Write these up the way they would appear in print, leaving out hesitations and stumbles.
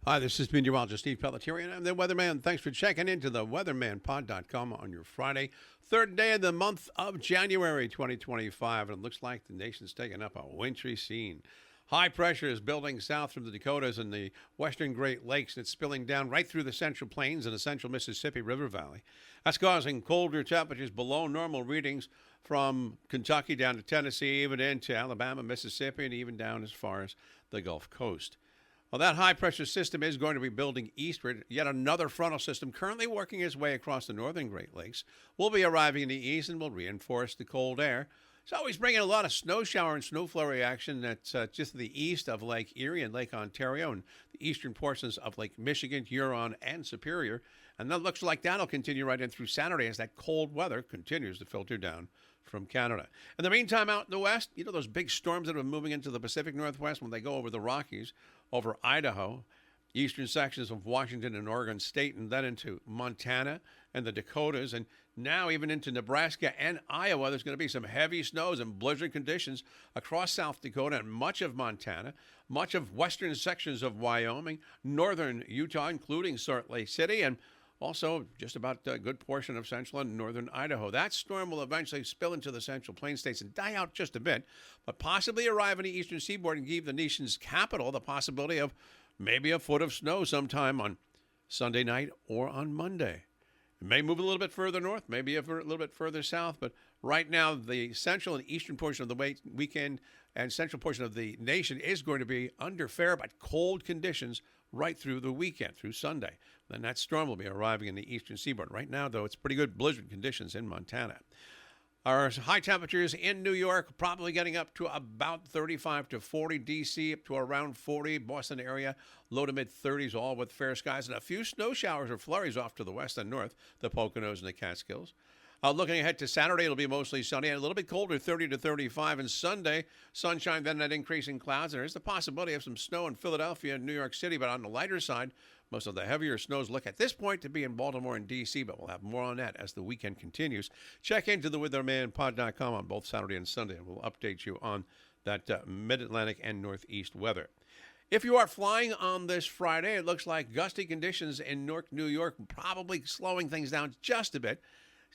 Hi, this is Meteorologist Steve Pellettiere, and I'm the Weatherman. Thanks for checking into the weathermanpod.com on your Friday, third day of the month of January 2025. And it looks like the nation's taking up a wintry scene. High pressure is building south from the Dakotas and the western Great Lakes, and it's spilling down right through the Central Plains and the central Mississippi River Valley. That's causing colder temperatures below normal readings from Kentucky down to Tennessee, even into Alabama, Mississippi, and even down as far as the Gulf Coast. Well, that high-pressure system is going to be building eastward. Yet another frontal system currently working its way across the northern Great Lakes will be arriving in the east and will reinforce the cold air. It's always bringing a lot of snow shower and snow flurry action that's just to the east of Lake Erie and Lake Ontario and the eastern portions of Lake Michigan, Huron, and Superior. And that looks like that'll continue right in through Saturday as that cold weather continues to filter down from Canada. In the meantime, out in the west, you know those big storms that are moving into the Pacific Northwest when they go over the Rockies, over Idaho, eastern sections of Washington and Oregon State, and then into Montana and the Dakotas, and now even into Nebraska and Iowa. There's going to be some heavy snows and blizzard conditions across South Dakota and much of Montana, much of western sections of Wyoming, northern Utah, including Salt Lake City, and also just about a good portion of central and northern Idaho. That storm will eventually spill into the Central Plains states and die out just a bit, but possibly arrive on the eastern seaboard and give the nation's capital the possibility of maybe a foot of snow sometime on Sunday night or on Monday. It may move a little bit further north, maybe a little bit further south, but right now the central and eastern portion of the weekend and central portion of the nation is going to be under fair but cold conditions right through the weekend, through Sunday. Then that storm will be arriving in the eastern seaboard. Right now, though, it's pretty good blizzard conditions in Montana. Our high temperatures in New York probably getting up to about 35 to 40, D.C. up to around 40, Boston area, low to mid-30s, all with fair skies, and a few snow showers or flurries off to the west and north, the Poconos and the Catskills. Looking ahead to Saturday, it'll be mostly sunny and a little bit colder, 30 to 35. And Sunday, sunshine, then that increase in clouds. There is the possibility of some snow in Philadelphia and New York City, but on the lighter side, most of the heavier snows look at this point to be in Baltimore and D.C., but we'll have more on that as the weekend continues. Check into the weathermanpod.com on both Saturday and Sunday, and we'll update you on that mid-Atlantic and northeast weather. If you are flying on this Friday, it looks like gusty conditions in Newark, New York, probably slowing things down just a bit.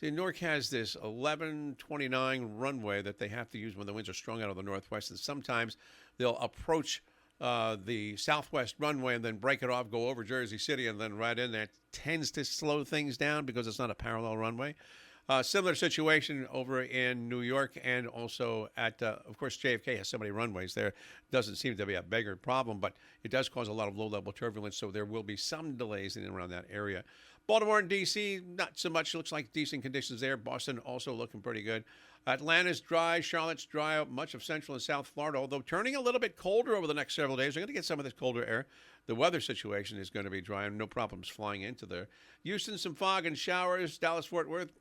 See, Newark has this 1129 runway that they have to use when the winds are strong out of the northwest, and sometimes they'll approach the southwest runway and then break it off, go over Jersey City, and then right in there. It tends to slow things down because it's not a parallel runway. Similar situation over in New York and also at, of course, JFK has so many runways there. Doesn't seem to be a bigger problem, but it does cause a lot of low-level turbulence, so there will be some delays in and around that area. Baltimore and D.C., not so much. Looks like decent conditions there. Boston also looking pretty good. Atlanta's dry. Charlotte's dry. Much of Central and South Florida, although turning a little bit colder over the next several days. We're going to get some of this colder air. The weather situation is going to be dry and no problems flying into there. Houston, some fog and showers. Dallas, Fort Worth,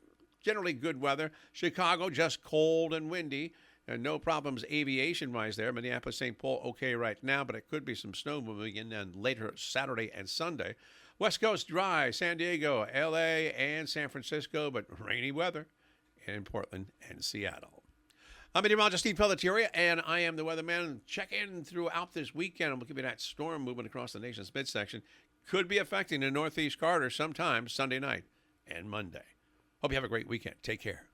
generally good weather. Chicago, just cold and windy. And no problems aviation-wise there. Minneapolis, St. Paul, okay right now, but it could be some snow moving in later Saturday and Sunday. West Coast dry, San Diego, L.A., and San Francisco, but rainy weather in Portland and Seattle. I'm Meteorologist Steve Pellettiere, and I am the Weatherman. Check in throughout this weekend, and we'll give you that storm moving across the nation's midsection. Could be affecting the northeast corridor sometime Sunday night and Monday. Hope you have a great weekend. Take care.